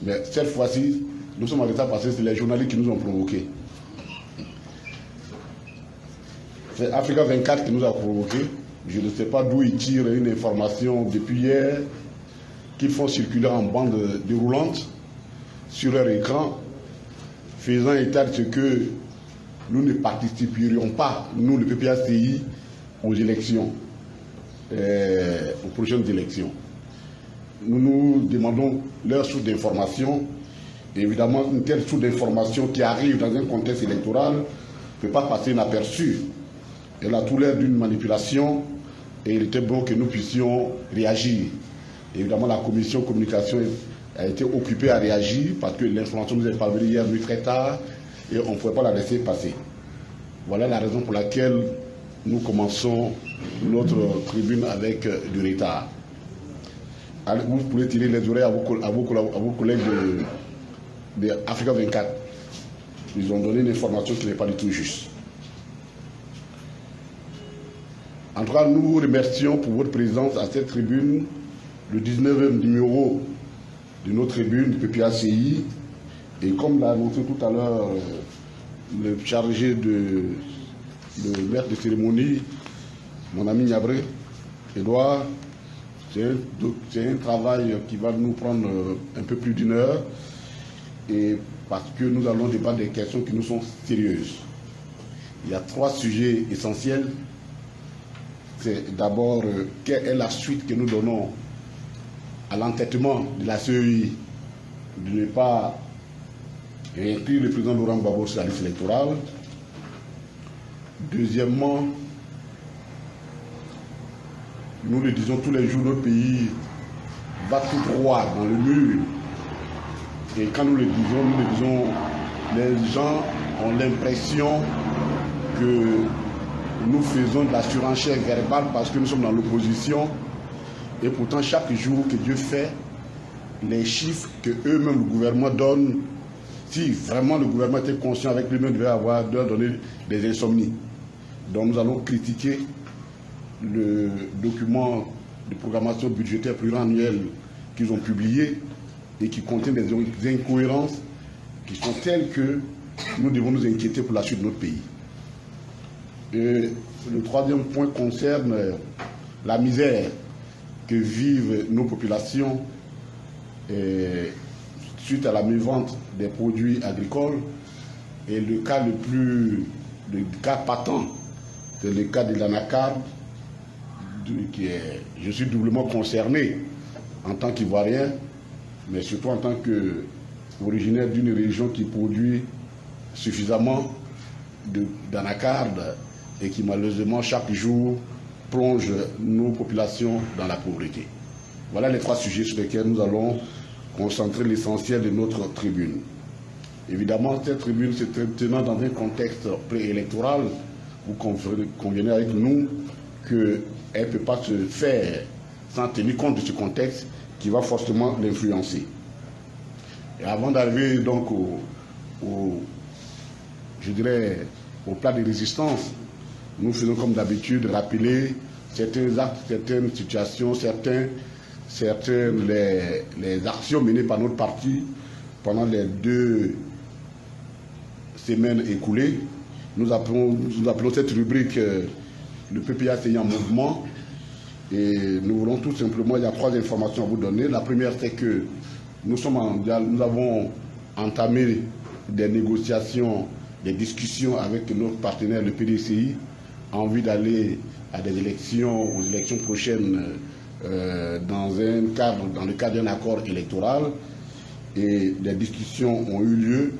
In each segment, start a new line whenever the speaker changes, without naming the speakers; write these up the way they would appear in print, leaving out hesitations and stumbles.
Mais cette fois-ci, nous sommes en retard parce que c'est les journalistes qui nous ont provoqués. C'est Africa 24 qui nous a provoqués. Je ne sais pas d'où ils tirent une information depuis hier qu'ils font circuler en bande déroulante sur leur écran, faisant état de ce que nous ne participerions pas, nous, le PPACI, aux élections, aux prochaines élections. Nous nous demandons leur source d'information. Évidemment, une telle source d'information qui arrive dans un contexte électoral ne peut pas passer inaperçue. Elle a tout l'air d'une manipulation et il était bon que nous puissions réagir. Évidemment, la commission communication a été occupée à réagir parce que l'information nous est parvenue hier nuit très tard et on ne pouvait pas la laisser passer. Voilà la raison pour laquelle nous commençons notre tribune avec du retard. Alors, vous pouvez tirer les oreilles à vos collègues de Africa 24. Ils ont donné une information qui n'est pas du tout juste. En tout cas, nous vous remercions pour votre présence à cette tribune, le 19e numéro de notre tribune du PPACI. Et comme l'a annoncé tout à l'heure le chargé le maître de cérémonie, mon ami Niabré, Edouard, c'est un travail qui va nous prendre un peu plus d'une heure, et parce que nous allons débattre des questions qui nous sont sérieuses. Il y a 3 sujets essentiels. C'est d'abord quelle est la suite que nous donnons à l'entêtement de la CEI de ne pas réinscrire le président Laurent Gbagbo sur la liste électorale. Deuxièmement, nous le disons tous les jours, notre pays va tout droit dans le mur. Et quand nous le disons, les gens ont l'impression que nous faisons de la surenchère verbale parce que nous sommes dans l'opposition. Et pourtant, chaque jour que Dieu fait, les chiffres que eux-mêmes, le gouvernement, donne, si vraiment le gouvernement était conscient avec lui-même, devait donner des insomnies. Donc nous allons critiquer le document de programmation budgétaire pluriannuelle qu'ils ont publié et qui contient des incohérences qui sont telles que nous devons nous inquiéter pour la suite de notre pays. Et le 3e point concerne la misère que vivent nos populations suite à la mévente des produits agricoles. Et le cas patent, c'est le cas de l'anacarde, je suis doublement concerné en tant qu'Ivoirien, mais surtout en tant qu'originaire d'une région qui produit suffisamment d'anacarde et qui malheureusement chaque jour plonge nos populations dans la pauvreté. Voilà les 3 sujets sur lesquels nous allons concentrer l'essentiel de notre tribune. Évidemment, cette tribune se tenant dans un contexte préélectoral, vous convenez avec nous qu'elle ne peut pas se faire sans tenir compte de ce contexte qui va forcément l'influencer. Et avant d'arriver donc je dirais, au plat de résistance, nous faisons comme d'habitude rappeler certains actes, certaines situations, les actions menées par notre parti pendant les 2 semaines écoulées. Nous appelons cette rubrique le PPACI en mouvement. Et nous voulons tout simplement, il y a 3 informations à vous donner. La première, c'est que nous avons entamé des négociations, des discussions avec notre partenaire, le PDCI, en vue d'aller à des élections, aux élections prochaines dans le cadre d'un accord électoral. Et les discussions ont eu lieu.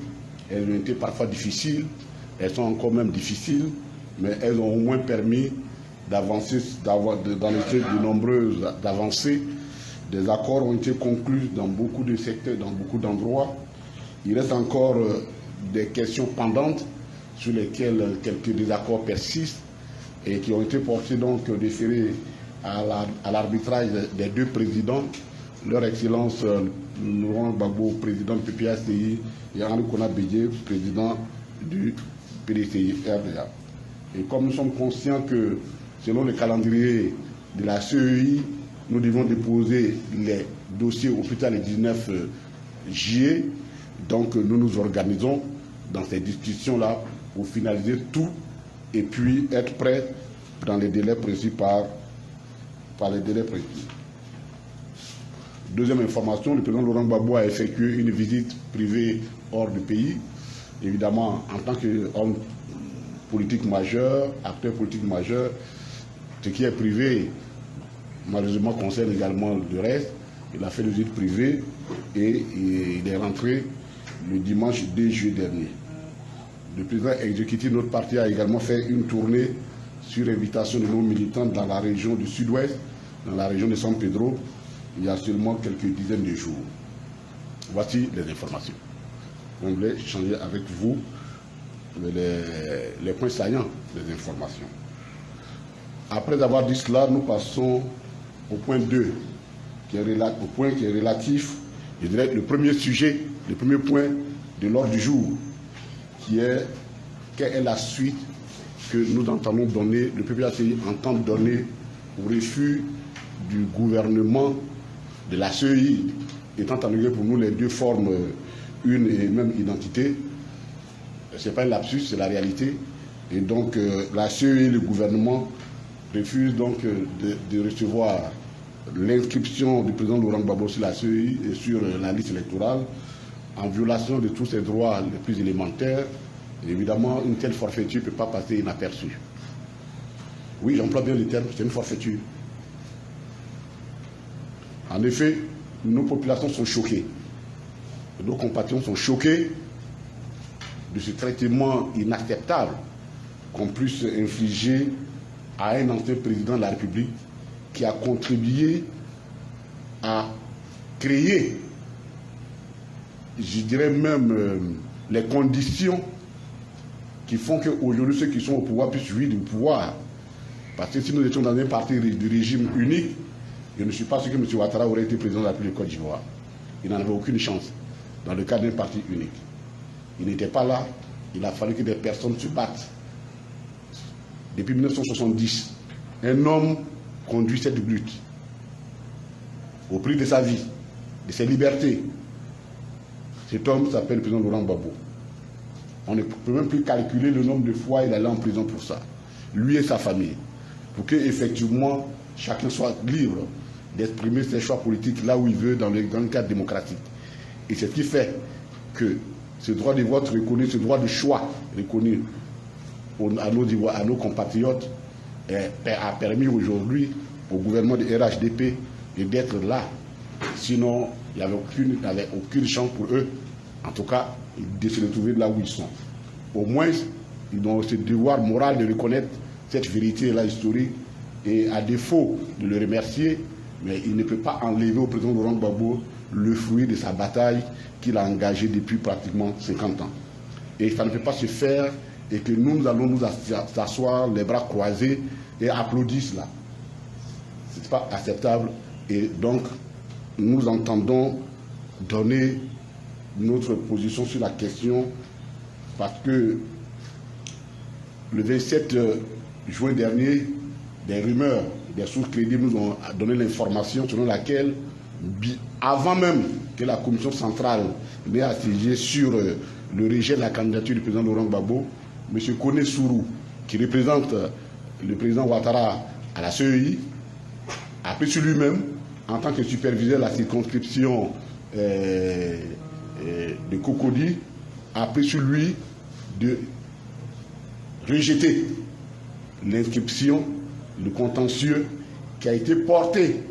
Elles ont été parfois difficiles, elles sont encore même difficiles, mais elles ont au moins permis d'avancer, dans les trucs de nombreuses avancées. Des accords ont été conclus dans beaucoup de secteurs, dans beaucoup d'endroits. Il reste encore des questions pendantes sur lesquelles quelques désaccords persistent et qui ont été portés donc déférés à l'arbitrage des 2 présidents, leur Excellence Laurent Gbagbo, président du PPACI, et Henri Konan Bédié, président du PDCI RDA. Et comme nous sommes conscients que selon le calendrier de la CEI, nous devons déposer les dossiers au plus tard le 19 juillet. Donc nous nous organisons dans ces discussions-là pour finaliser tout et puis être prêts dans les délais précis par les délais précis. Deuxième information, le président Laurent Gbagbo a effectué une visite privée hors du pays. Évidemment, en tant qu'homme politique majeur, acteur politique majeur, ce qui est privé, malheureusement, concerne également le reste. Il a fait une visite privée et il est rentré le dimanche 2 juillet dernier. Le président exécutif de notre parti a également fait une tournée sur invitation de nos militants dans la région du sud-ouest, dans la région de San Pedro, il y a seulement quelques dizaines de jours. Voici les informations. On voulait échanger avec vous les points saillants des informations. Après avoir dit cela, nous passons au point 2, au point qui est relatif, je dirais, le premier sujet, le premier point de l'ordre du jour, qui est quelle est la suite que nous entendons donner, le PPACI entend donner au refus du gouvernement de la CEI, étant entendu pour nous les deux forment une et même identité. Ce n'est pas un lapsus, c'est la réalité. Et donc la CEI, le gouvernement, refuse donc de recevoir l'inscription du président Laurent Gbagbo sur la CEI et sur la liste électorale, en violation de tous ses droits les plus élémentaires. Et évidemment, une telle forfaiture ne peut pas passer inaperçue. Oui, j'emploie bien le terme, c'est une forfaiture. En effet, nos populations sont choquées. Nos compatriotes sont choqués de ce traitement inacceptable qu'on puisse infliger à un ancien président de la République qui a contribué à créer, je dirais même, les conditions qui font qu'aujourd'hui ceux qui sont au pouvoir puissent jouir du pouvoir. Parce que si nous étions dans un parti du régime unique, je ne suis pas sûr que M. Ouattara aurait été président de la République de Côte d'Ivoire. Il n'en avait aucune chance dans le cadre d'un parti unique. Il n'était pas là, il a fallu que des personnes se battent. Depuis 1970, un homme conduit cette lutte au prix de sa vie, de ses libertés. Cet homme s'appelle le président Laurent Gbagbo. On ne peut même plus calculer le nombre de fois il est allé en prison pour ça. Lui et sa famille. Pour que, effectivement, chacun soit libre d'exprimer ses choix politiques là où il veut dans le cadre démocratique. Et c'est ce qui fait que ce droit de vote reconnu, ce droit de choix reconnu à nos compatriotes a permis aujourd'hui au gouvernement de RHDP d'être là. Sinon, il n'y avait aucune chance pour eux, en tout cas, de se retrouver là où ils sont. Au moins, ils ont ce devoir moral de reconnaître cette vérité-là historique et à défaut de le remercier, mais il ne peut pas enlever au président Laurent Gbagbo le fruit de sa bataille qu'il a engagée depuis pratiquement 50 ans. Et ça ne peut pas se faire et que nous allons nous asseoir les bras croisés et applaudir cela. Ce n'est pas acceptable et donc nous entendons donner notre position sur la question parce que le 27 juin dernier, des rumeurs, des sources crédibles nous ont donné l'information selon laquelle, avant même que la commission centrale n'ait assiégé sur le rejet de la candidature du président Laurent Gbagbo, M. Kone Sourou, qui représente le président Ouattara à la CEI, a pris sur lui-même, en tant que superviseur de la circonscription de Cocody, a pris sur lui de rejeter l'inscription, le contentieux qui a été porté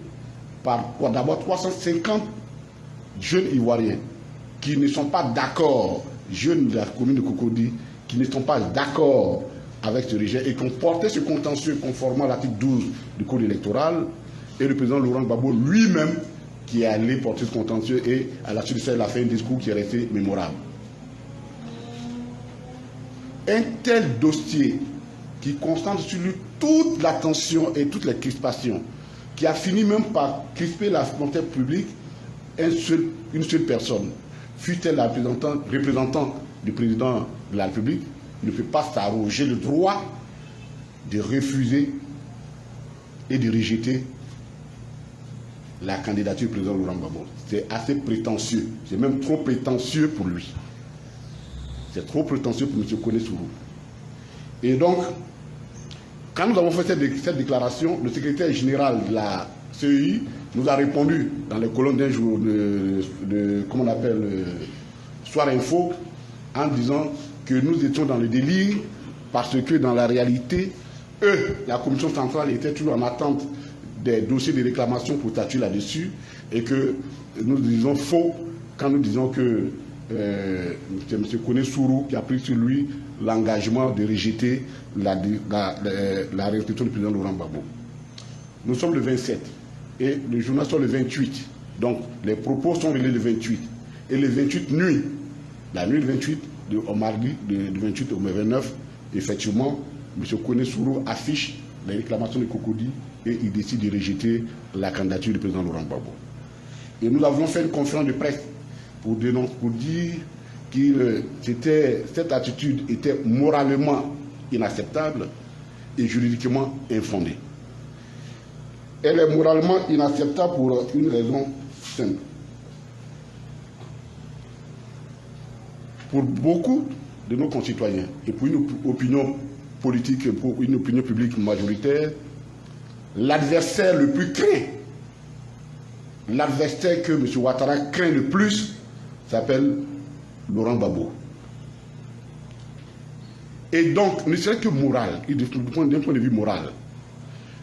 par d'abord 350 jeunes Ivoiriens qui ne sont pas d'accord, jeunes de la commune de Cocody, qui ne sont pas d'accord avec ce rejet et qui ont porté ce contentieux conformément à l'article 12 du Code électoral, et le président Laurent Gbagbo lui-même qui est allé porter ce contentieux et à la suite de ça, il a fait un discours qui est resté mémorable. Un tel dossier qui concentre sur lui toute l'attention et toutes les crispations, qui a fini même par crisper la volonté publique, une seule personne, fut-elle la représentant du président de la République, ne peut pas s'arroger le droit de refuser et de rejeter la candidature du président Laurent Gbagbo. C'est assez prétentieux. C'est même trop prétentieux pour lui. C'est trop prétentieux pour M. Kone Sourou. Et donc, quand nous avons fait cette déclaration, le secrétaire général de la CEI nous a répondu dans les colonnes d'un jour comment on appelle, Soir Info, en disant que nous étions dans le délire parce que dans la réalité, la commission centrale était toujours en attente des dossiers de réclamation pour statuer là-dessus et que nous disons faux quand nous disons que c'est M. Kone Sourou qui a pris sur lui l'engagement de rejeter la restitution du président Laurent Gbagbo. Nous sommes le 27 et le journal sort le 28. Donc les propos sont relais le 28. Et le 28 nuit, la nuit du 28, au mardi, du 28 au 29, effectivement, M. Kone Sourou affiche les réclamations de Cocody et il décide de rejeter la candidature du président Laurent Gbagbo. Et nous avons fait une conférence de presse pour dire que cette attitude était moralement inacceptable et juridiquement infondée. Elle est moralement inacceptable pour une raison simple. Pour beaucoup de nos concitoyens et pour une opinion politique, pour une opinion publique majoritaire, l'adversaire le plus craint, l'adversaire que M. Ouattara craint le plus, s'appelle Laurent Gbagbo. Et donc, ne serait que moral, d'un point de vue moral,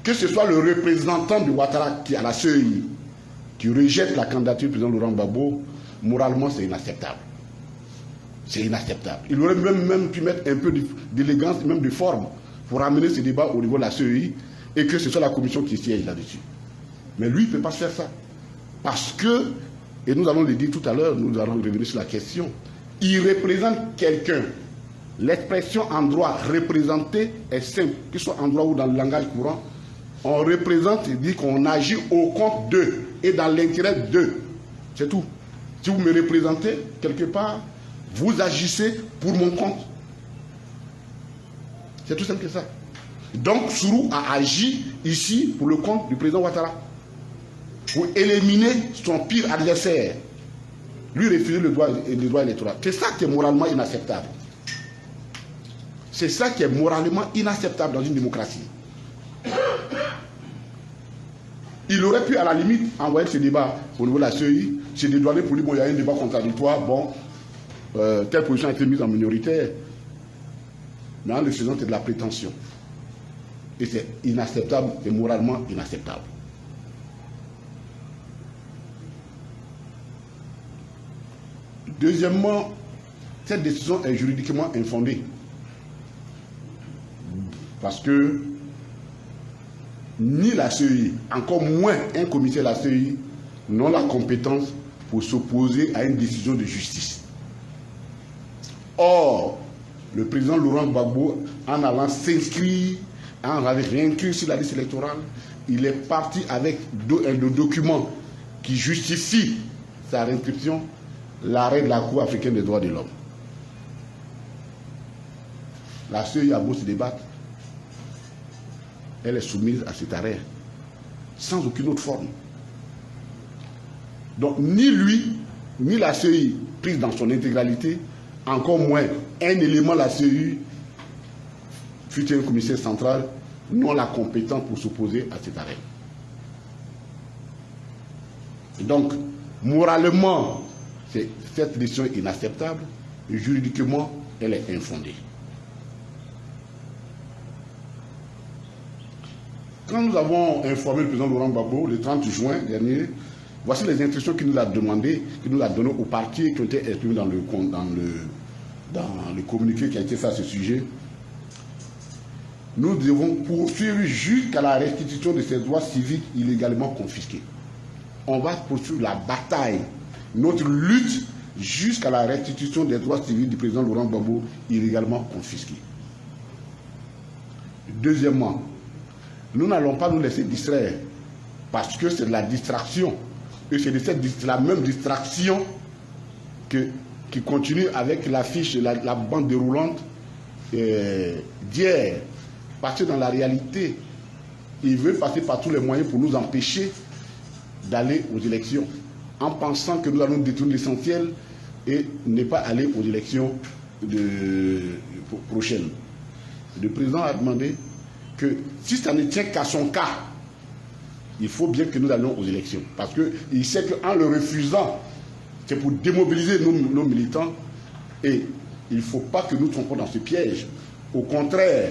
que ce soit le représentant de Ouattara qui est à la CEI, qui rejette la candidature du président Laurent Gbagbo, moralement c'est inacceptable. C'est inacceptable. Il aurait même pu mettre un peu d'élégance, même de forme, pour amener ce débat au niveau de la CEI et que ce soit la commission qui siège là-dessus. Mais lui, il ne peut pas faire ça. Parce que, et nous allons le dire tout à l'heure, nous allons revenir sur la question, il représente quelqu'un. L'expression en droit représenter est simple, que ce soit en droit ou dans le langage courant. On représente, il dit qu'on agit au compte d'eux et dans l'intérêt d'eux. C'est tout. Si vous me représentez, quelque part, vous agissez pour mon compte. C'est tout simple que ça. Donc, Sourou a agi ici pour le compte du président Ouattara. Pour éliminer son pire adversaire. Lui refuser le droit électoral. C'est ça qui est moralement inacceptable. C'est ça qui est moralement inacceptable dans une démocratie. Il aurait pu à la limite envoyer ce débat au niveau de la CEI, se dédouaner pour lui, bon, il y a un débat contradictoire, bon, telle position a été mise en minoritaire. Mais en le faisant, c'est de la prétention. Et c'est inacceptable et moralement inacceptable. Deuxièmement, cette décision est juridiquement infondée. Parce que ni la CEI, encore moins un comité de la CEI, n'ont la compétence pour s'opposer à une décision de justice. Or, le président Laurent Gbagbo, en allant s'inscrire, en réinscrire sur la liste électorale, il est parti avec le document qui justifie sa réinscription, l'arrêt de la Cour africaine des droits de l'homme. La CEI a beau se débattre, elle est soumise à cet arrêt, sans aucune autre forme. Donc, ni lui, ni la CEI, prise dans son intégralité, encore moins un élément de la CEI, futur commissaire central, n'ont la compétence pour s'opposer à cet arrêt. Et donc, moralement, cette décision est inacceptable, et juridiquement, elle est infondée. Quand nous avons informé le président Laurent Gbagbo le 30 juin dernier, voici les instructions qu'il nous a demandées, qu'il nous a données aux partis qui ont été exprimées dans le communiqué qui a été fait à ce sujet. Nous devons poursuivre jusqu'à la restitution de ces droits civiques illégalement confisqués. On va poursuivre la bataille, notre lutte jusqu'à la restitution des droits civiques du président Laurent Gbagbo illégalement confisqués. Deuxièmement, nous n'allons pas nous laisser distraire parce que c'est de la distraction. Et c'est la même distraction qui continue avec l'affiche, la bande déroulante d'hier. Parce que dans la réalité, il veut passer par tous les moyens pour nous empêcher d'aller aux élections en pensant que nous allons détruire l'essentiel et ne pas aller aux élections prochaines. Le président a demandé que si ça ne tient qu'à son cas, il faut bien que nous allions aux élections. Parce qu'il sait qu'en le refusant, c'est pour démobiliser nos militants. Et il ne faut pas que nous trompions dans ce piège. Au contraire,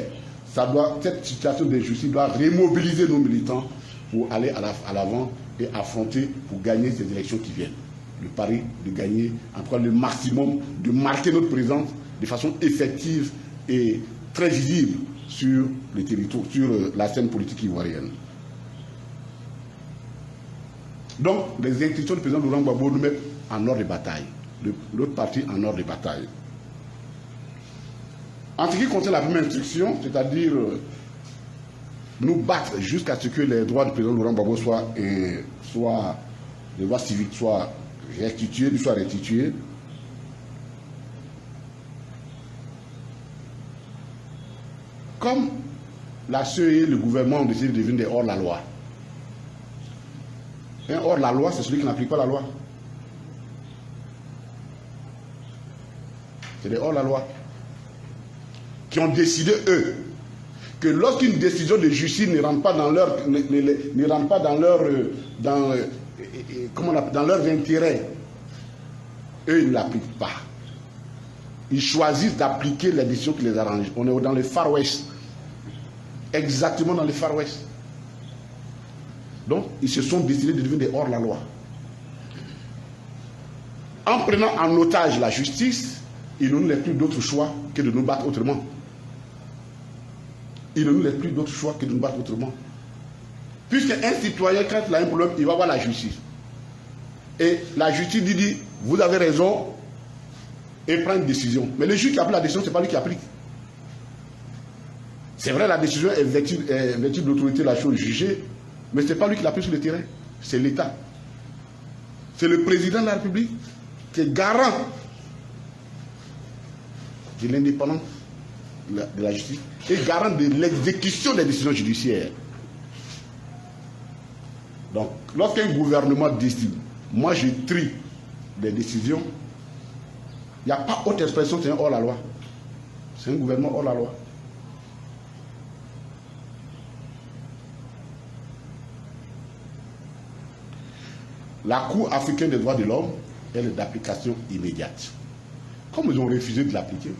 cette situation d'injustice doit remobiliser nos militants pour aller à l'avant et affronter pour gagner ces élections qui viennent. Le pari de gagner, en tout cas le maximum, de marquer notre présence de façon effective et très visible sur les territoires, sur la scène politique ivoirienne. Donc, les institutions du président Laurent Gbagbo nous mettent en ordre de bataille. L'autre partie en ordre de bataille. En ce qui concerne la première instruction, c'est-à-dire nous battre jusqu'à ce que les droits du président Laurent Gbagbo les droits civiques soient restitués, comme la CE et le gouvernement ont décidé de devenir des hors-la-loi. Un hors-la-loi, c'est celui qui n'applique pas la loi. C'est des hors-la-loi qui ont décidé, eux, que lorsqu'une décision de justice ne rentre pas dans leurs intérêts, eux, ils ne l'appliquent pas. Ils choisissent d'appliquer les décisions qui les arrangent. On est dans le Far West. Exactement dans le Far West. Donc, ils se sont décidés de devenir des hors-la-loi. En prenant en otage la justice, il ne nous laisse plus d'autre choix que de nous battre autrement. Il ne nous laisse plus d'autre choix que de nous battre autrement. Puisqu'un citoyen, quand il a un problème, il va voir la justice. Et la justice dit, vous avez raison, et prend une décision. Mais le juge qui applique la décision, ce n'est pas lui qui applique. C'est vrai, la décision est vêtue de l'autorité de la chose jugée, mais ce n'est pas lui qui l'applique sur le terrain, c'est l'État. C'est le président de la République qui est garant de l'indépendance de la justice et garant de l'exécution des décisions judiciaires. Donc, lorsqu'un gouvernement décide, moi je trie des décisions, il n'y a pas autre expression, c'est un hors-la-loi. C'est un gouvernement hors-la-loi. La Cour africaine des droits de l'homme, elle est d'application immédiate. Comme ils ont refusé de l'appliquer,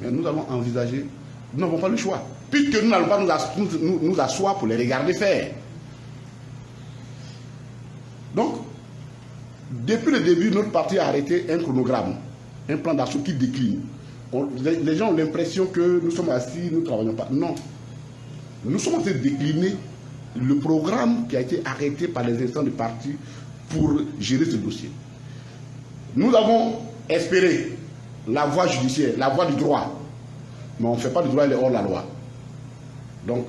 nous allons envisager, nous n'avons pas le choix, puisque nous n'allons pas nous asseoir pour les regarder faire. Donc, depuis le début, notre parti a arrêté un chronogramme, un plan d'action qui décline. Les gens ont l'impression que nous sommes assis, nous ne travaillons pas. Non. Nous sommes en train de décliner le programme qui a été arrêté par les instances du parti pour gérer ce dossier. Nous avons espéré la voie judiciaire, la voie du droit, mais on ne fait pas du droit, elle est hors la loi. Donc,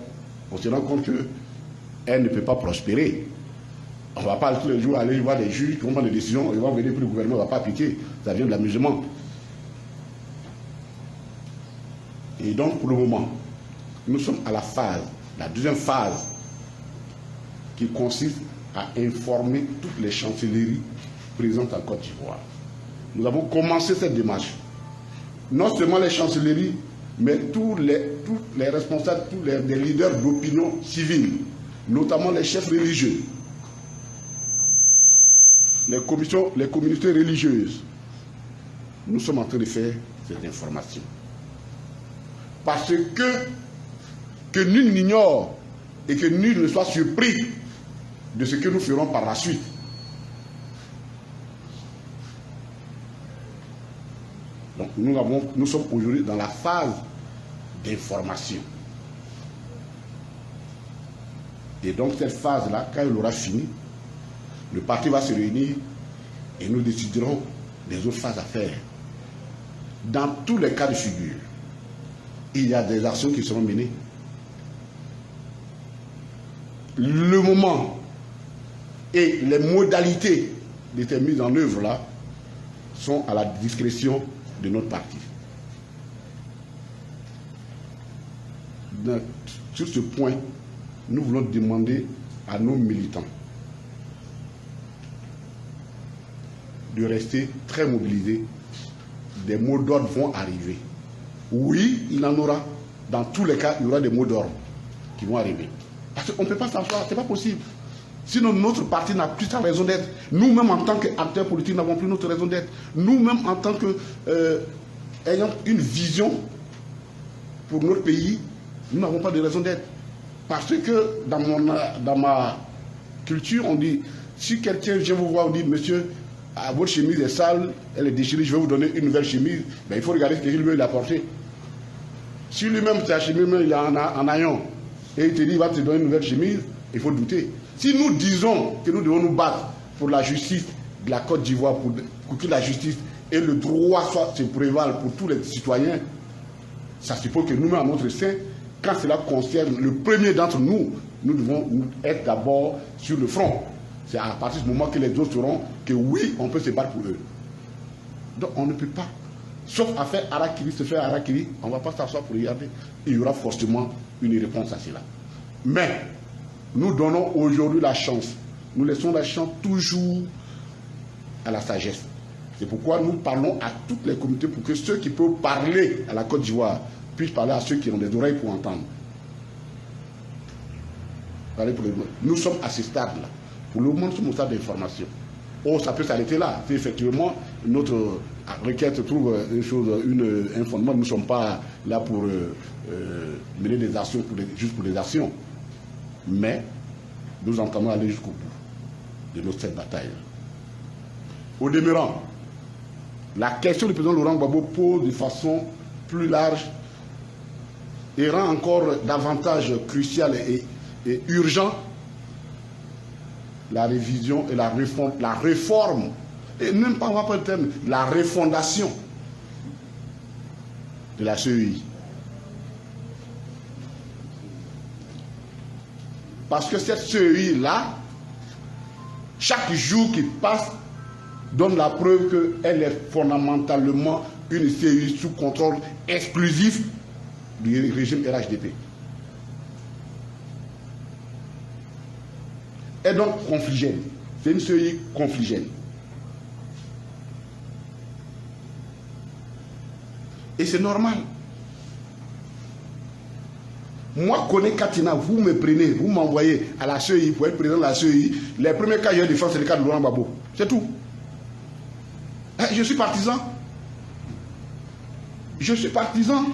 on se rend compte qu'elle ne peut pas prospérer. On ne va pas tous les jours aller voir des juges qui vont prendre des décisions, ils vont venir, puis le gouvernement ne va pas appliquer. Ça vient de l'amusement. Et donc, pour le moment, nous sommes à la deuxième phase, qui consiste à informer toutes les chancelleries présentes en Côte d'Ivoire. Nous avons commencé cette démarche. Non seulement les chancelleries, mais tous les responsables, tous les leaders d'opinion civile, notamment les chefs religieux, les communautés religieuses. Nous sommes en train de faire cette information. Parce que nul n'ignore et que nul ne soit surpris de ce que nous ferons par la suite. Donc nous sommes aujourd'hui dans la phase d'information. Et donc cette phase-là, quand elle aura fini, le parti va se réunir et nous déciderons des autres phases à faire. Dans tous les cas de figure, il y a des actions qui seront menées. Le moment et les modalités de ces mises en œuvre là sont à la discrétion de notre parti. Sur ce point, nous voulons demander à nos militants de rester très mobilisés. Des mots d'ordre vont arriver. Oui, il en aura. Dans tous les cas, il y aura des mots d'ordre qui vont arriver. Parce qu'on ne peut pas s'asseoir, ce n'est pas possible. Sinon, notre parti n'a plus sa raison d'être. Nous-mêmes, en tant qu'acteurs politiques, n'avons plus notre raison d'être. Nous-mêmes, en tant que ayant une vision pour notre pays, nous n'avons pas de raison d'être. Parce que dans ma culture, on dit, si quelqu'un vient vous voir, on dit, monsieur, votre chemise est sale, elle est déchirée, je vais vous donner une nouvelle chemise, ben, il faut regarder ce qu'il veut l'apporter. Si lui-même, sa chemise, il est en haillon, et il te dit, il va te donner une nouvelle chemise, il faut douter. Si nous disons que nous devons nous battre pour la justice de la Côte d'Ivoire, pour que la justice et le droit se prévalent pour tous les citoyens, ça suppose que nous-mêmes, à notre sein, quand cela concerne le premier d'entre nous, nous devons être d'abord sur le front. C'est à partir de ce moment que les autres sauront que oui, on peut se battre pour eux. Donc on ne peut pas. Sauf à faire harakiri, se faire harakiri, on ne va pas s'asseoir pour regarder. Il y aura forcément une réponse à cela. Mais nous donnons aujourd'hui la chance. Nous laissons la chance toujours à la sagesse. C'est pourquoi nous parlons à toutes les communautés pour que ceux qui peuvent parler à la Côte d'Ivoire puissent parler à ceux qui ont des oreilles pour entendre. Nous sommes à ce stade-là. Pour le moment, nous sommes au stade d'information. Oh, ça peut s'arrêter là. Si effectivement notre requête trouve un fondement, nous ne sommes pas là pour mener des actions juste pour des actions. Mais nous entendons aller jusqu'au bout de notre bataille. Au demeurant, la question du président Laurent Gbagbo pose de façon plus large et rend encore davantage crucial et urgent la révision et la réforme, et même pas, on va pas le terme, la refondation de la CEI. Parce que cette CEI-là, chaque jour qui passe, donne la preuve qu'elle est fondamentalement une CEI sous contrôle exclusif du régime RHDP. Et donc confligène. C'est une CEI confligène. Et c'est normal. Moi, connais Katina, vous me prenez, vous m'envoyez à la CEI pour être président de la CEI. Les premiers cas que je défends, c'est le cas de Laurent Gbagbo. C'est tout. Je suis partisan. Je suis partisan.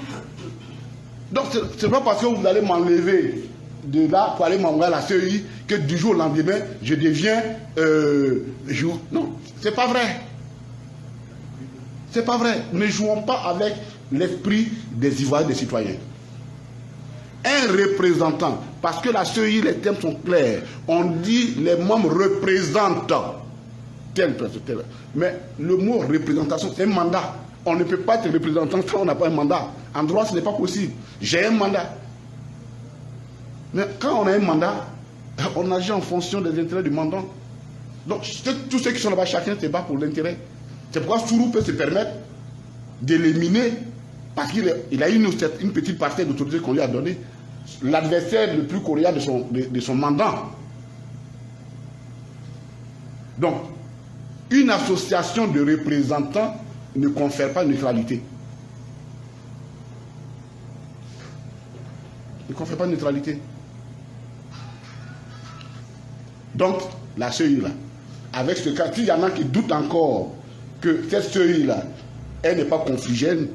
Donc, ce n'est pas parce que vous allez m'enlever de là pour aller m'envoyer à la CEI que du jour au lendemain, je deviens... Non, c'est pas vrai. C'est pas vrai. Ne jouons pas avec l'esprit des Ivoiriens, des citoyens. Un représentant, parce que la CEI, les thèmes sont clairs. On dit les membres représentent tel. Mais le mot représentation, c'est un mandat. On ne peut pas être représentant quand on n'a pas un mandat. En droit, ce n'est pas possible. J'ai un mandat. Mais quand on a un mandat, on agit en fonction des intérêts du mandant. Donc, tous ceux qui sont là-bas, chacun se bat pour l'intérêt. C'est pourquoi Sourou peut se permettre d'éliminer, parce qu'il a une petite partie d'autorité qu'on lui a donnée, l'adversaire le plus coriace de son mandant. Donc, une association de représentants ne confère pas neutralité. Ne confère pas neutralité. Donc, la CEI là, avec ce cas, s'il y en a qui doutent encore que cette CEI là, elle n'est pas confligène,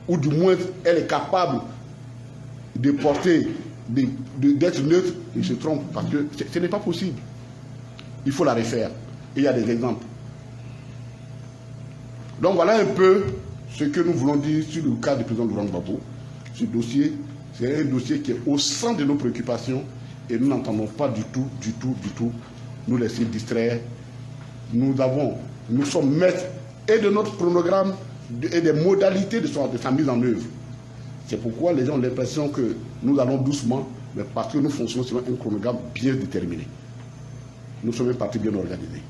ou du moins elle est capable de porter, d'être neutre, ils se trompent, parce que ce n'est pas possible. Il faut la refaire. Et il y a des exemples. Donc voilà un peu ce que nous voulons dire sur le cas du président Laurent Gbagbo. Ce dossier, c'est un dossier qui est au centre de nos préoccupations et nous n'entendons pas du tout nous laisser distraire. Nous sommes maîtres et de notre chronogramme et des modalités de sa mise en œuvre. C'est pourquoi les gens ont l'impression que nous allons doucement, mais parce que nous fonctionnons sur un chronogramme bien déterminé. Nous sommes un parti bien organisé.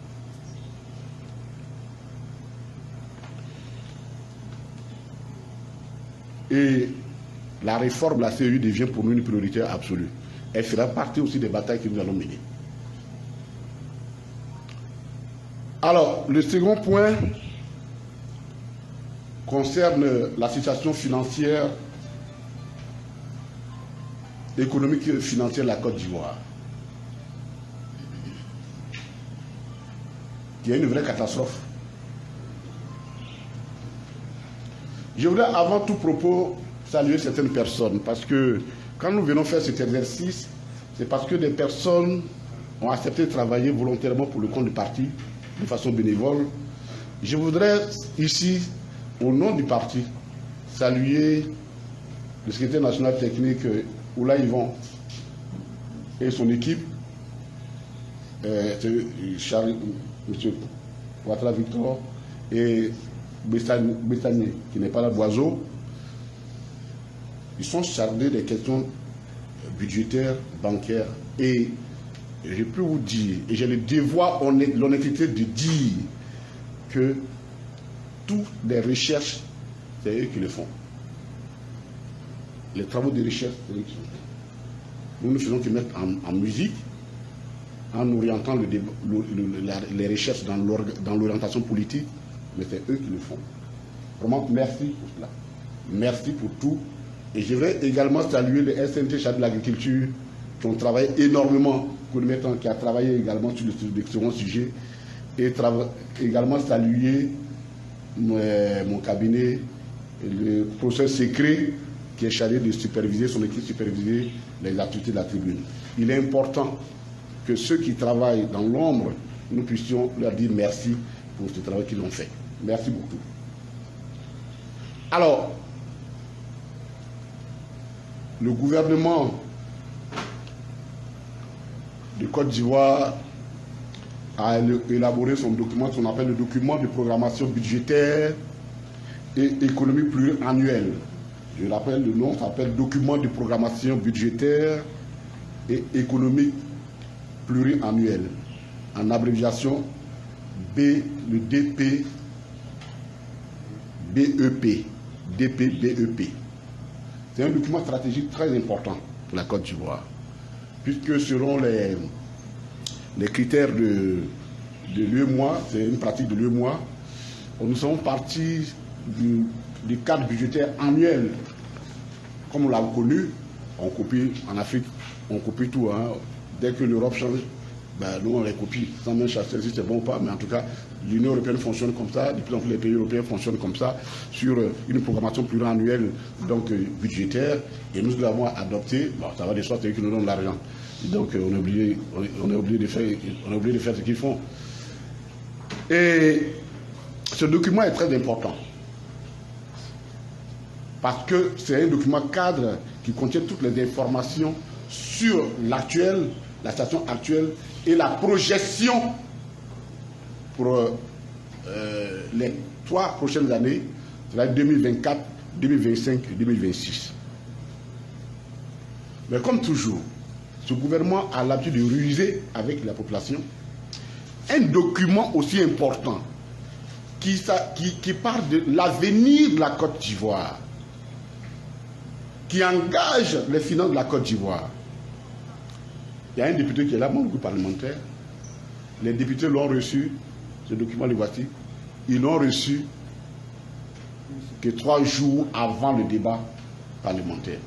Et la réforme de la CEI devient pour nous une priorité absolue. Elle fera partie aussi des batailles que nous allons mener. Alors, le second point concerne la situation financière, économique et financière de la Côte d'Ivoire. Il y a une vraie catastrophe. Je voudrais avant tout propos saluer certaines personnes, parce que quand nous venons faire cet exercice, c'est parce que des personnes ont accepté de travailler volontairement pour le compte du parti, de façon bénévole. Je voudrais ici, au nom du parti, saluer le secrétaire national technique Oula Yvon et son équipe, M. Ouattara Victor et Bessani, qui n'est pas là, d'oiseau. Ils sont chargés des questions budgétaires, bancaires, et je peux vous dire, et j'ai le devoir, l'honnêteté de dire que toutes les recherches, c'est eux qui le font. Les travaux de recherche, c'est eux qui le font. Nous ne faisons que mettre en musique, en orientant les recherches dans l'orientation politique, mais c'est eux qui le font. Vraiment, merci pour cela. Merci pour tout. Et je voudrais également saluer les SNT chargés de l'agriculture qui ont travaillé énormément, qui a travaillé également sur le second sujet, et également saluer mon cabinet, le professeur Secret, qui est chargé de superviser, son équipe superviser les activités de la tribune. Il est important que ceux qui travaillent dans l'ombre, nous puissions leur dire merci pour ce travail qu'ils ont fait. Merci beaucoup. Alors, le gouvernement de Côte d'Ivoire a élaboré son document, qu'on appelle le document de programmation budgétaire et économique pluriannuelle. Je rappelle le nom, ça s'appelle document de programmation budgétaire et économique pluriannuelle. En abréviation, le DPBEP. DPBEP. C'est un document stratégique très important pour la Côte d'Ivoire, puisque selon les critères de l'UEMOA, c'est une pratique de l'UEMOA, nous sommes partis du cadre budgétaire annuel. Comme on l'a connu, on copie en Afrique, on copie tout. Hein. Dès que l'Europe change, ben, nous on les copie, sans même chercher si c'est bon ou pas, mais en tout cas, l'Union européenne fonctionne comme ça, de plus en plus les pays européens fonctionnent comme ça, sur une programmation pluriannuelle donc budgétaire, et nous l'avons adopté, bon, ça va de sorte qu'ils nous donnent l'argent. Donc on a oublié de faire ce qu'ils font. Et ce document est très important, parce que c'est un document cadre qui contient toutes les informations sur la situation actuelle et la projection pour les 3 prochaines années, c'est-à-dire 2024, 2025 et 2026. Mais comme toujours, ce gouvernement a l'habitude de ruser avec la population. Un document aussi important qui parle de l'avenir de la Côte d'Ivoire, qui engage les finances de la Côte d'Ivoire. Il y a un député qui est là, mon groupe parlementaire. Les députés l'ont reçu, ce document, le voici. Ils l'ont reçu que 3 jours avant le débat parlementaire.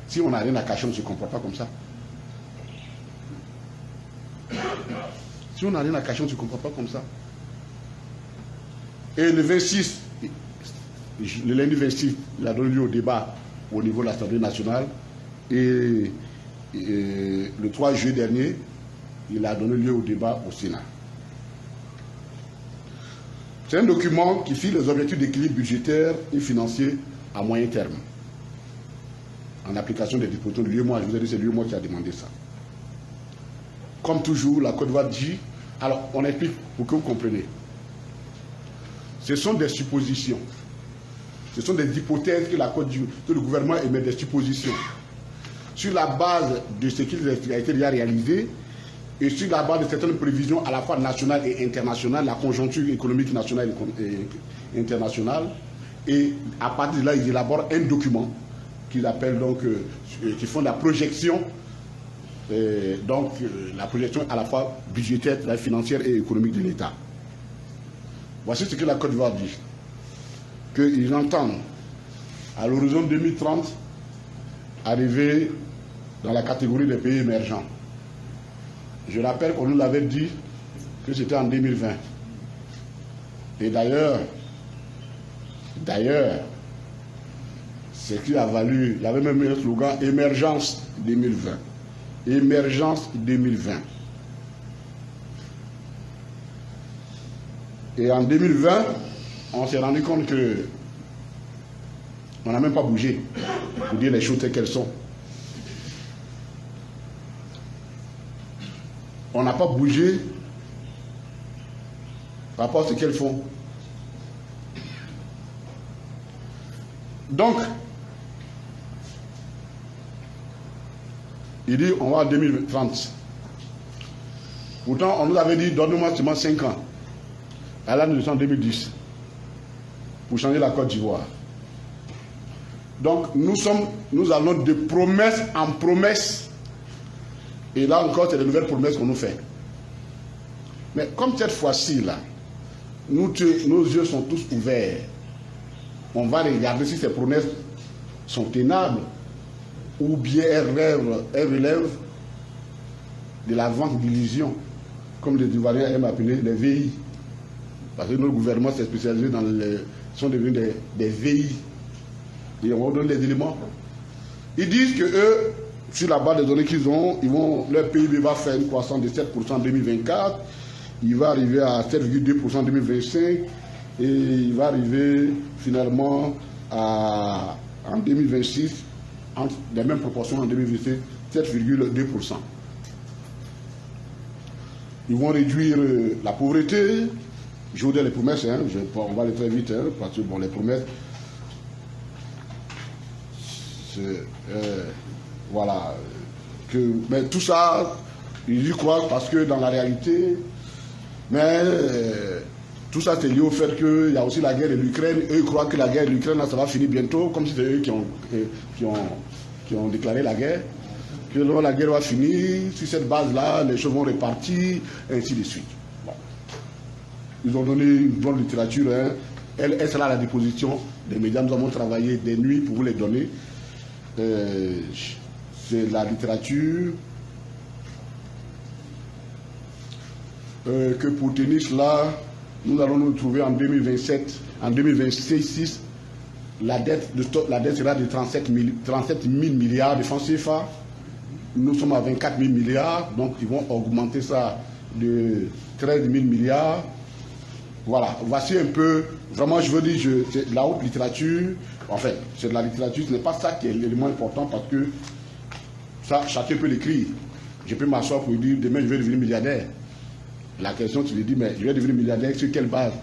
Si on n'a rien à cacher, on ne se comporte pas comme ça. Si on n'a rien à cacher, on ne se comporte pas comme ça. Et le 26, le lundi 26, il a donné lieu au débat au niveau de l'Assemblée nationale. Et le 3 juillet dernier, il a donné lieu au débat au Sénat. C'est un document qui fixe les objectifs d'équilibre budgétaire et financier à moyen terme, en application des dispositions de l'UEMOA. Je vous ai dit, c'est l'UEMOA qui a demandé ça. Comme toujours, la Côte d'Ivoire dit, alors on explique pour que vous compreniez. Ce sont des suppositions. Ce sont des hypothèses que le gouvernement émet, des suppositions. Sur la base de ce qui a été déjà réalisé et sur la base de certaines prévisions à la fois nationales et internationales, la conjoncture économique nationale et internationale. Et à partir de là, ils élaborent un document qu'ils appellent donc, qui font la projection la projection à la fois budgétaire, financière et économique de l'État. Voici ce que la Côte d'Ivoire dit. Qu'ils entendent, à l'horizon 2030, arriver dans la catégorie des pays émergents. Je rappelle qu'on nous l'avait dit que c'était en 2020. Et d'ailleurs, c'est qui a valu, il y avait même un slogan Émergence 2020. Émergence 2020. Et en 2020, on s'est rendu compte que on n'a même pas bougé pour dire les choses telles qu'elles sont. On n'a pas bougé par rapport à ce qu'elles font. Donc, il dit on va en 2030. Pourtant, on nous avait dit donne-moi seulement 5 ans. À l'année de 2010 pour changer la Côte d'Ivoire. Donc, nous allons de promesse en promesse. Et là encore, c'est de nouvelles promesses qu'on nous fait. Mais comme cette fois-ci, là, nos yeux sont tous ouverts. On va regarder si ces promesses sont tenables ou bien elles relèvent de la vente d'illusions, comme les Ivoiriens aiment appeler les VI. Parce que notre gouvernement s'est spécialisé dans les... sont devenus des VI. Et on va donner les éléments. Ils disent que eux, sur la base des données qu'ils ont, leur PIB va faire une croissance de 7% en 2024. Il va arriver à 7,2% en 2025. Et il va arriver finalement en 2026, entre les mêmes proportions en 2027, 7,2%. Ils vont réduire la pauvreté. Je vous dis les promesses, hein, on va aller très vite, hein, parce que bon, les promesses, voilà. Mais tout ça, ils y croient parce que dans la réalité, tout ça c'est lié au fait qu'il y a aussi la guerre de l'Ukraine. Eux croient que la guerre de l'Ukraine, ça va finir bientôt, comme si c'était eux qui ont déclaré la guerre. Que la guerre va finir, sur cette base-là, les choses vont repartir, et ainsi de suite. Bon. Ils ont donné une bonne littérature, hein. Elle sera à la disposition des médias. Nous avons travaillé des nuits pour vous les donner. C'est la littérature que pour tenir cela, nous allons nous trouver en 2027, en 2026, la dette sera de 37 000 milliards de francs CFA. Nous sommes à 24 000 milliards, donc ils vont augmenter ça de 13 000 milliards. Voilà, voici un peu, vraiment je veux dire, c'est de la haute littérature, en fait, c'est de la littérature, ce n'est pas ça qui est l'élément important parce que ça, chacun peut l'écrire. Je peux m'asseoir pour dire, demain je vais devenir milliardaire. La question, tu lui dis, mais je vais devenir milliardaire sur quelle base?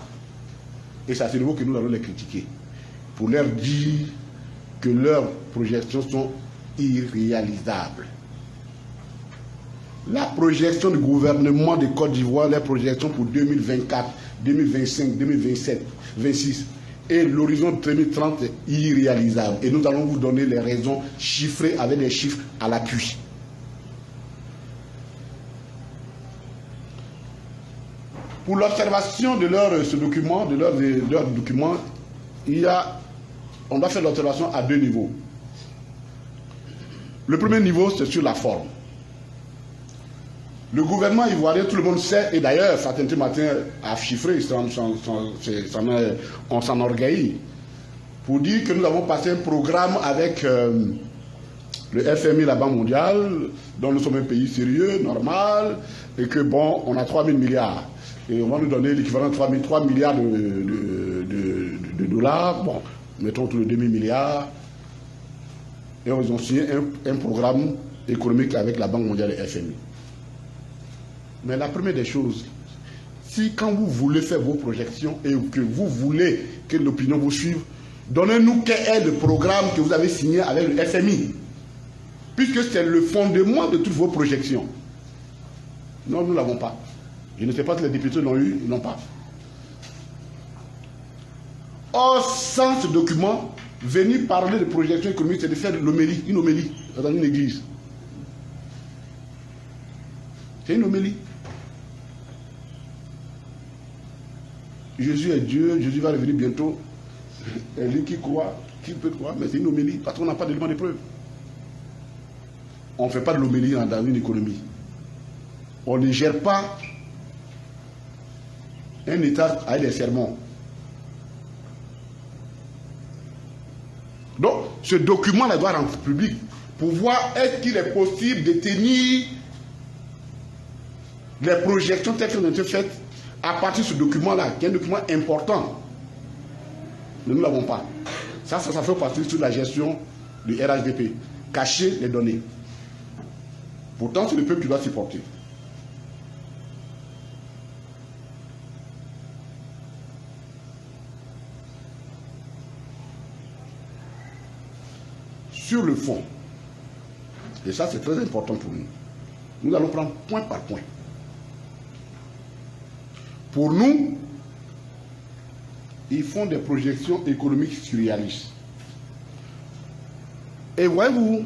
Et c'est à ce niveau que nous allons les critiquer, pour leur dire que leurs projections sont irréalisables. La projection du gouvernement de Côte d'Ivoire, les projections pour 2024, 2025, 2027, 2026 et l'horizon 2030 est irréalisable. Et nous allons vous donner les raisons chiffrées avec des chiffres à l'appui. Pour l'observation de leur document, on doit faire l'observation à deux niveaux. Le premier niveau, c'est sur la forme. Le gouvernement ivoirien, tout le monde sait, et d'ailleurs, Fatente Matin a chiffré, on s'enorgueillit, pour dire que nous avons passé un programme avec le FMI, la Banque mondiale, dont nous sommes un pays sérieux, normal, et que bon, on a 3 000 milliards. Et on va nous donner l'équivalent de 3 milliards de dollars, bon, mettons tous les 2 000 milliards, et ils ont signé un programme économique avec la Banque mondiale et le FMI. Mais la première des choses, si quand vous voulez faire vos projections et que vous voulez que l'opinion vous suive, donnez-nous quel est le programme que vous avez signé avec le FMI. Puisque c'est le fondement de toutes vos projections. Non, nous ne l'avons pas. Je ne sais pas si les députés l'ont eu, ils n'ont pas. Or, sans ce document, venir parler de projections économiques, c'est de faire une homélie dans une église. C'est une homélie. Jésus est Dieu, Jésus va revenir bientôt. Et lui qui croit, qui peut croire, mais c'est une homélie, parce qu'on n'a pas d'éléments de preuve. On ne fait pas de l'homélie dans une économie. On ne gère pas un État avec des sermons. Donc, ce document-là doit rendre public pour voir est-ce qu'il est possible de tenir les projections telles qu'elles ont été faites à partir de ce document-là, qui est un document important. Mais nous ne l'avons pas. Ça fait partie sur la gestion du RHDP. Cacher les données. Pourtant, c'est le peuple qui doit s'y porter. Sur le fond, et ça c'est très important pour nous, nous allons prendre point par point. Pour nous, ils font des projections économiques surréalistes. Et voyez-vous,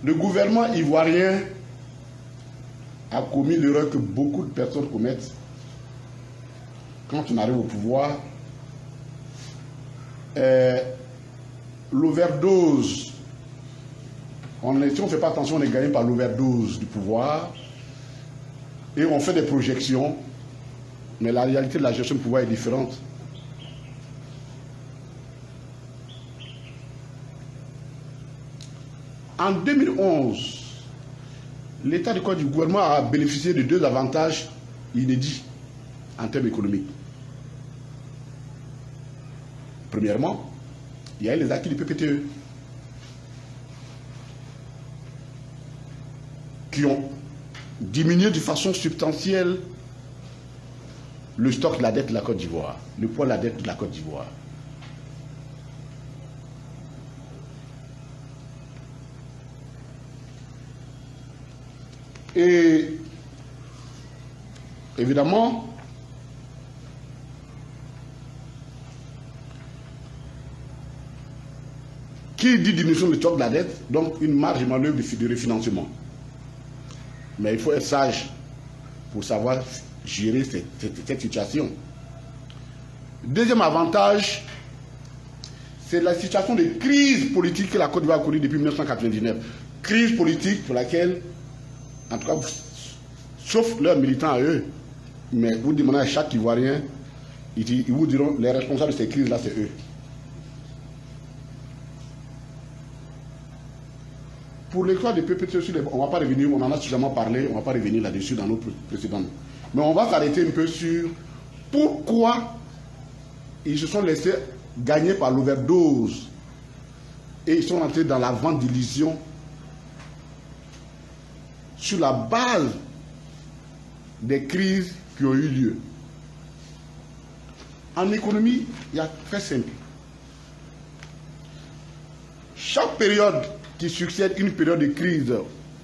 le gouvernement ivoirien a commis l'erreur que beaucoup de personnes commettent quand on arrive au pouvoir. L'overdose, si on ne fait pas attention, on est gagné par l'overdose du pouvoir et on fait des projections, mais la réalité de la gestion du pouvoir est différente. En 2011, l'État du gouvernement a bénéficié de deux avantages inédits en termes économiques. Premièrement, il y a les acquis du PPTE qui ont diminué de façon substantielle le stock de la dette de la Côte d'Ivoire, le poids de la dette de la Côte d'Ivoire. Et évidemment, qui dit diminution du stock de la dette, donc une marge de manœuvre de refinancement. Mais il faut être sage pour savoir gérer cette situation. Deuxième avantage, c'est la situation de crise politique que la Côte d'Ivoire a connue depuis 1999. Crise politique pour laquelle, en tout cas, sauf leurs militants à eux, mais vous demandez à chaque Ivoirien, ils vous diront les responsables de ces crises-là, c'est eux. Pour l'histoire des PPT, on ne va pas revenir, on en a suffisamment parlé, on ne va pas revenir là-dessus dans nos précédentes. Mais on va s'arrêter un peu sur pourquoi ils se sont laissés gagner par l'overdose et ils sont entrés dans la vente d'illusions sur la base des crises qui ont eu lieu. En économie, il y a très simple. Chaque période qui succède une période de crise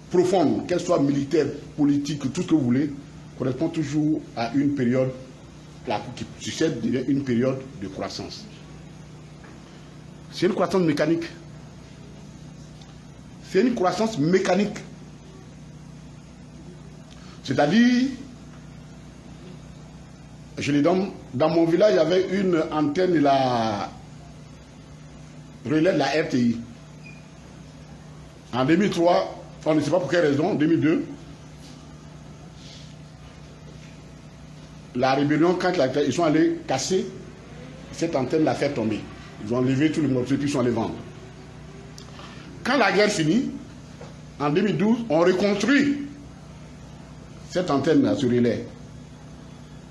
profonde, qu'elle soit militaire, politique, tout ce que vous voulez, correspond toujours à une période qui succède une période de croissance. C'est une croissance mécanique. C'est une croissance mécanique. C'est-à-dire, je les donne, dans mon village, il y avait une antenne de la relais de la RTI. En 2003, on ne sait pas pour quelle raison, en 2002, la rébellion, quand ils sont allés casser, cette antenne l'a fait tomber. Ils ont enlevé tous les morceaux puis ils sont allés vendre. Quand la guerre finit, en 2012, on reconstruit cette antenne sur relais.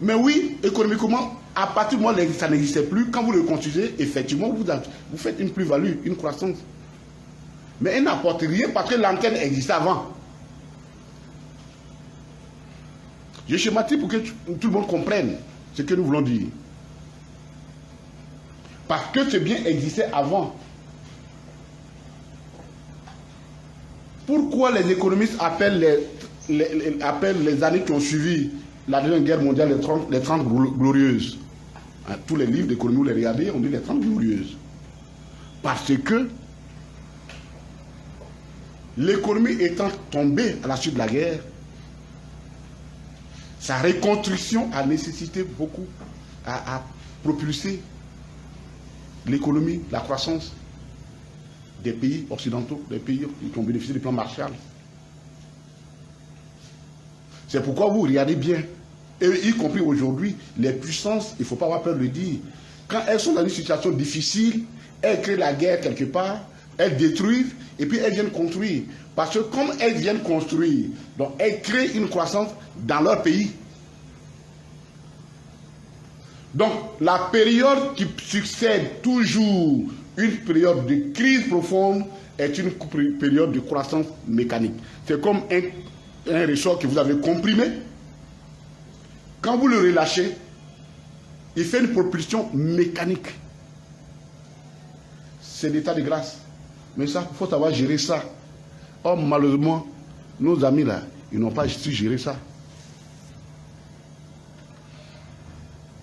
Mais oui, économiquement, à partir du moment où ça n'existait plus, quand vous le reconstruisez, effectivement, vous faites une plus-value, une croissance. Mais elle n'apporte rien parce que l'antenne existait avant. Je schématise pour que tout le monde comprenne ce que nous voulons dire. Parce que ce bien existait avant. Pourquoi les économistes appellent les années qui ont suivi la Deuxième Guerre mondiale les 30 glorieuses? Tous les livres d'économie, vous les regardez, on dit les 30 glorieuses. Parce que l'économie étant tombée à la suite de la guerre, sa reconstruction a nécessité beaucoup à propulser l'économie, la croissance des pays occidentaux, des pays qui ont bénéficié du plan Marshall. C'est pourquoi vous regardez bien, et y compris aujourd'hui, les puissances, il ne faut pas avoir peur de le dire, quand elles sont dans une situation difficile, elles créent la guerre quelque part, elles détruisent, et puis elles viennent construire. Parce que comme elles viennent construire, donc elles créent une croissance dans leur pays. Donc la période qui succède toujours une période de crise profonde est une période de croissance mécanique. C'est comme un ressort que vous avez comprimé. Quand vous le relâchez, il fait une propulsion mécanique. C'est l'état de grâce. Mais ça, il faut savoir gérer ça. Or, malheureusement, nos amis là, ils n'ont pas su gérer ça.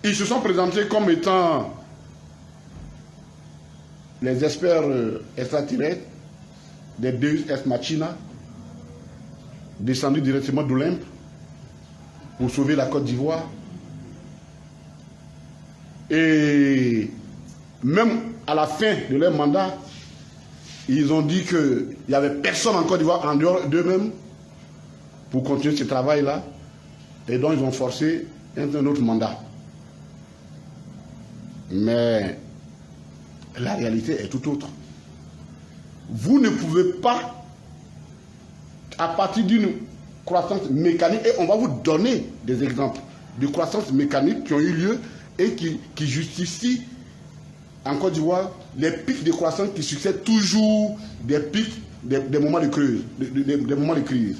Ils se sont présentés comme étant les experts extraterrestres des Deus Ex Machina, descendus directement d'Olympe pour sauver la Côte d'Ivoire. Et même à la fin de leur mandat, ils ont dit qu'il n'y avait personne en Côte d'Ivoire en dehors d'eux-mêmes pour continuer ce travail-là. Et donc ils ont forcé un autre mandat. Mais la réalité est tout autre. Vous ne pouvez pas, à partir d'une croissance mécanique, et on va vous donner des exemples de croissance mécanique qui ont eu lieu et qui justifient en Côte d'Ivoire les pics de croissance qui succèdent toujours des pics, des moments de crise. Des moments de crise.